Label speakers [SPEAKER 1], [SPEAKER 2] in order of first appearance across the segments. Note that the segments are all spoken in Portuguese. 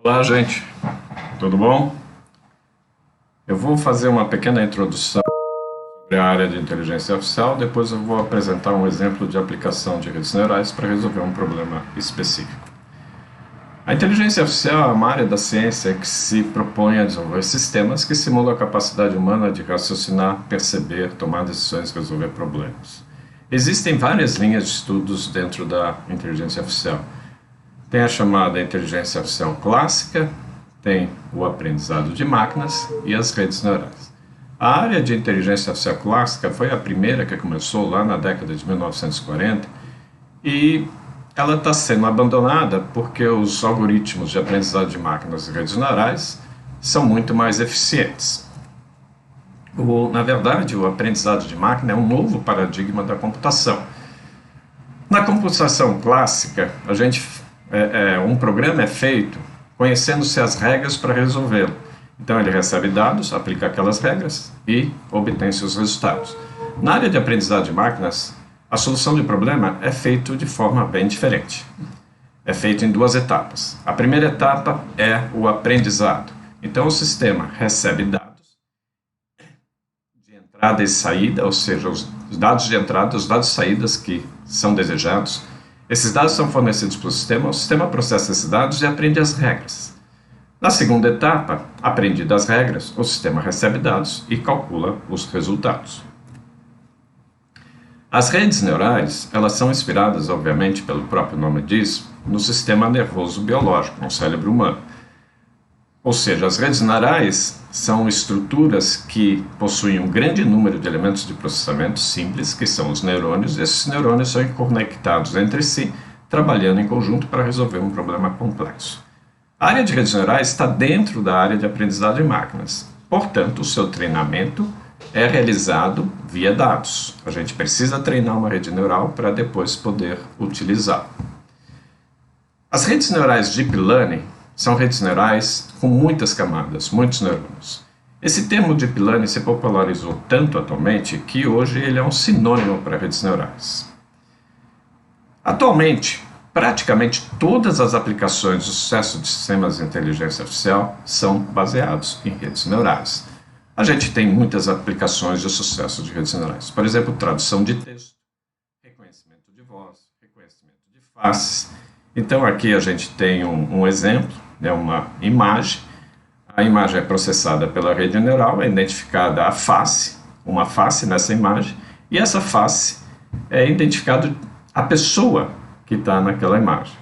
[SPEAKER 1] Olá, gente. Tudo bom? Eu vou fazer uma pequena introdução sobre a área de inteligência artificial, depois eu vou apresentar um exemplo de aplicação de redes neurais para resolver um problema específico. A inteligência artificial é uma área da ciência que se propõe a desenvolver sistemas que simulam a capacidade humana de raciocinar, perceber, tomar decisões e resolver problemas. Existem várias linhas de estudos dentro da inteligência artificial. Tem a chamada inteligência artificial clássica, tem o aprendizado de máquinas e as redes neurais. A área de inteligência artificial clássica foi a primeira que começou lá na década de 1940 e ela está sendo abandonada porque os algoritmos de aprendizado de máquinas e redes neurais são muito mais eficientes. Na verdade, o aprendizado de máquina é um novo paradigma da computação. Na computação clássica, um programa é feito conhecendo-se as regras para resolvê-lo. Então ele recebe dados, aplica aquelas regras e obtém seus resultados. Na área de aprendizado de máquinas, a solução de problema é feita de forma bem diferente. É feito em duas etapas. A primeira etapa é o aprendizado. Então o sistema recebe dados de entrada e saída, ou seja, os dados de entrada, os dados de saídas que são desejados. Esses dados são fornecidos para o sistema processa esses dados e aprende as regras. Na segunda etapa, aprendidas as regras, o sistema recebe dados e calcula os resultados. As redes neurais, elas são inspiradas, obviamente, pelo próprio nome diz, no sistema nervoso biológico, no cérebro humano. Ou seja, as redes neurais são estruturas que possuem um grande número de elementos de processamento simples, que são os neurônios, e esses neurônios são conectados entre si, trabalhando em conjunto para resolver um problema complexo. A área de redes neurais está dentro da área de aprendizado de máquinas, portanto, o seu treinamento é realizado via dados. A gente precisa treinar uma rede neural para depois poder utilizá-la. As redes neurais Deep Learning são redes neurais com muitas camadas, muitos neurônios. Esse termo Deep Learning se popularizou tanto atualmente que hoje ele é um sinônimo para redes neurais. Atualmente, praticamente todas as aplicações de sucesso de sistemas de inteligência artificial são baseados em redes neurais. A gente tem muitas aplicações de sucesso de redes neurais. Por exemplo, tradução de texto, reconhecimento de voz, reconhecimento de faces. Então aqui a gente tem um exemplo, uma imagem. A imagem é processada pela rede neural, é identificada a face, uma face nessa imagem, e essa face é identificada a pessoa que está naquela imagem.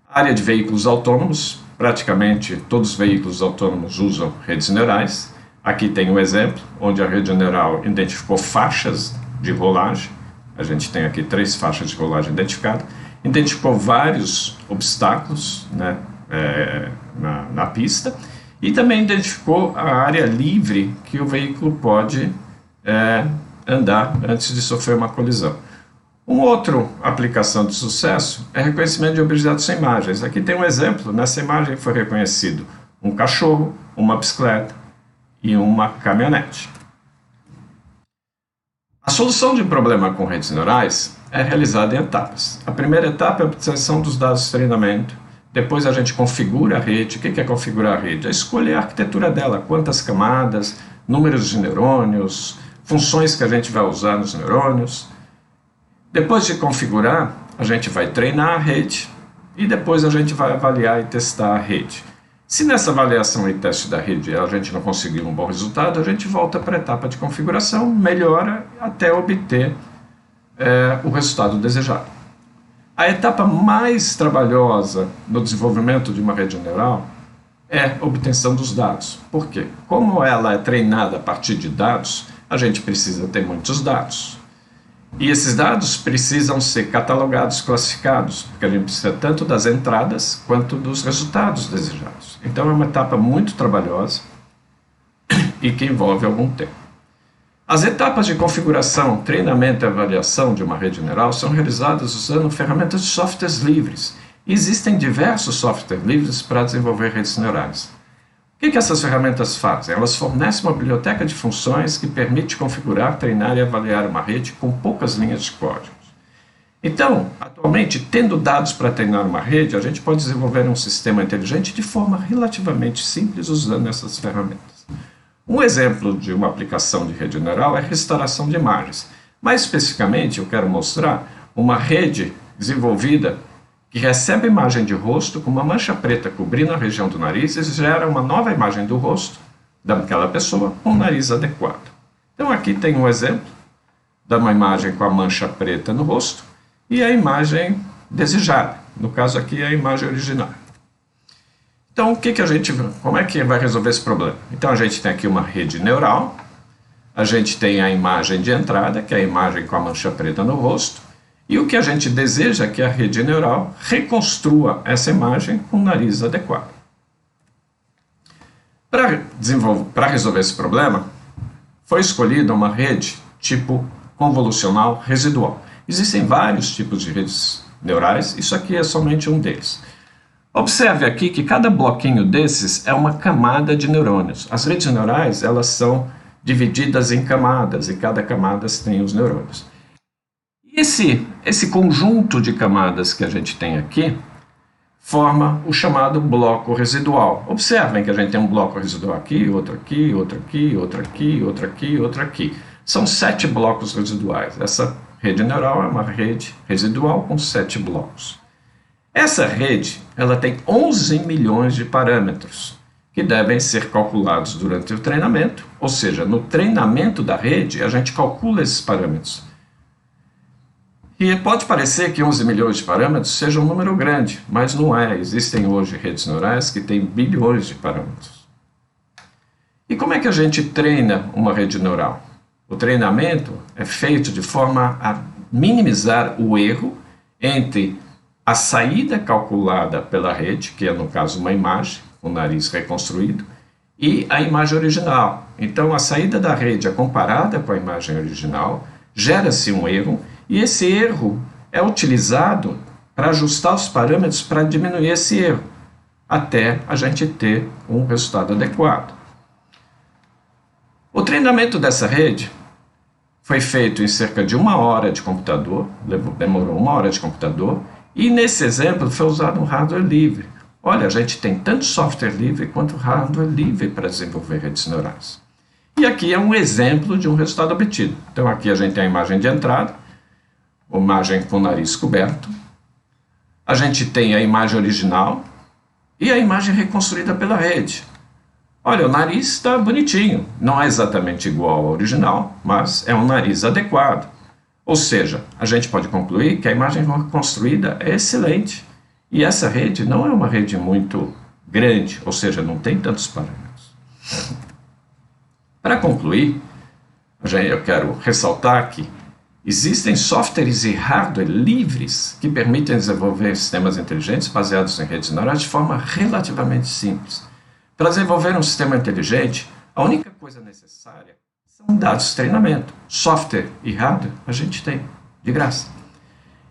[SPEAKER 1] A área de veículos autônomos, praticamente todos os veículos autônomos usam redes neurais. Aqui tem um exemplo, onde a rede neural identificou faixas de rolagem. A gente tem aqui 3 faixas de rolagem identificadas. Identificou vários obstáculos na pista e também identificou a área livre que o veículo pode andar antes de sofrer uma colisão. Uma outra aplicação de sucesso é reconhecimento de objetos sem imagens. Aqui tem um exemplo, nessa imagem foi reconhecido um cachorro, uma bicicleta e uma caminhonete. A solução de problema com redes neurais é realizada em etapas. A primeira etapa é a obtenção dos dados de treinamento. Depois a gente configura a rede. O que é configurar a rede? É escolher a arquitetura dela, quantas camadas, números de neurônios, funções que a gente vai usar nos neurônios. Depois de configurar, a gente vai treinar a rede e depois a gente vai avaliar e testar a rede. Se nessa avaliação e teste da rede a gente não conseguir um bom resultado, a gente volta para a etapa de configuração, melhora até obter o resultado desejado. A etapa mais trabalhosa no desenvolvimento de uma rede neural é a obtenção dos dados. Por quê? Como ela é treinada a partir de dados, a gente precisa ter muitos dados. E esses dados precisam ser catalogados, classificados, porque a gente precisa tanto das entradas quanto dos resultados desejados. Então é uma etapa muito trabalhosa e que envolve algum tempo. As etapas de configuração, treinamento e avaliação de uma rede neural são realizadas usando ferramentas de softwares livres. E existem diversos softwares livres para desenvolver redes neurais. O que essas ferramentas fazem? Elas fornecem uma biblioteca de funções que permite configurar, treinar e avaliar uma rede com poucas linhas de código. Então, atualmente, tendo dados para treinar uma rede, a gente pode desenvolver um sistema inteligente de forma relativamente simples usando essas ferramentas. Um exemplo de uma aplicação de rede neural é a restauração de imagens. Mais especificamente, eu quero mostrar uma rede desenvolvida que recebe a imagem de rosto com uma mancha preta cobrindo a região do nariz e gera uma nova imagem do rosto daquela pessoa com o nariz adequado. Então aqui tem um exemplo de uma imagem com a mancha preta no rosto e a imagem desejada. No caso aqui é a imagem original. Então como é que vai resolver esse problema? Então a gente tem aqui uma rede neural, a gente tem a imagem de entrada, que é a imagem com a mancha preta no rosto, e o que a gente deseja é que a rede neural reconstrua essa imagem com o nariz adequado. Para resolver esse problema, foi escolhida uma rede tipo convolucional residual. Existem vários tipos de redes neurais, isso aqui é somente um deles. Observe aqui que cada bloquinho desses é uma camada de neurônios. As redes neurais, elas são divididas em camadas, e cada camada tem os neurônios. E esse conjunto de camadas que a gente tem aqui forma o chamado bloco residual. Observem que a gente tem um bloco residual aqui, outro aqui, outro aqui, outro aqui, outro aqui, outro aqui. São 7 blocos residuais. Essa rede neural é uma rede residual com 7 blocos. Essa rede, ela tem 11 milhões de parâmetros que devem ser calculados durante o treinamento, ou seja, no treinamento da rede, a gente calcula esses parâmetros. E pode parecer que 11 milhões de parâmetros seja um número grande, mas não é. Existem hoje redes neurais que têm bilhões de parâmetros. E como é que a gente treina uma rede neural? O treinamento é feito de forma a minimizar o erro entre a saída calculada pela rede, que é no caso uma imagem, o nariz reconstruído, e a imagem original. Então a saída da rede é comparada com a imagem original, gera-se um erro, e esse erro é utilizado para ajustar os parâmetros para diminuir esse erro, até a gente ter um resultado adequado. O treinamento dessa rede foi feito em cerca de 1 hora de computador, demorou 1 hora de computador, e nesse exemplo foi usado um hardware livre. Olha, a gente tem tanto software livre quanto hardware livre para desenvolver redes neurais. E aqui é um exemplo de um resultado obtido. Então aqui a gente tem a imagem de entrada, a imagem com o nariz coberto, a gente tem a imagem original e a imagem reconstruída pela rede. Olha, o nariz está bonitinho, não é exatamente igual ao original, mas é um nariz adequado. Ou seja, a gente pode concluir que a imagem reconstruída é excelente. E essa rede não é uma rede muito grande, ou seja, não tem tantos parâmetros. Para concluir, eu quero ressaltar que existem softwares e hardware livres que permitem desenvolver sistemas inteligentes baseados em redes neurais de forma relativamente simples. Para desenvolver um sistema inteligente, a única coisa necessária são dados de treinamento. Software e hardware a gente tem, de graça.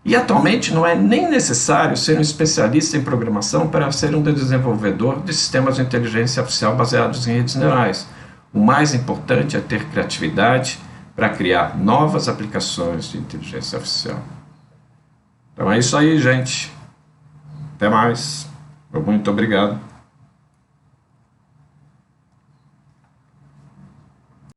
[SPEAKER 1] E atualmente não é nem necessário ser um especialista em programação para ser um desenvolvedor de sistemas de inteligência artificial baseados em redes neurais. O mais importante é ter criatividade para criar novas aplicações de inteligência artificial. Então é isso aí, gente. Até mais. Muito obrigado.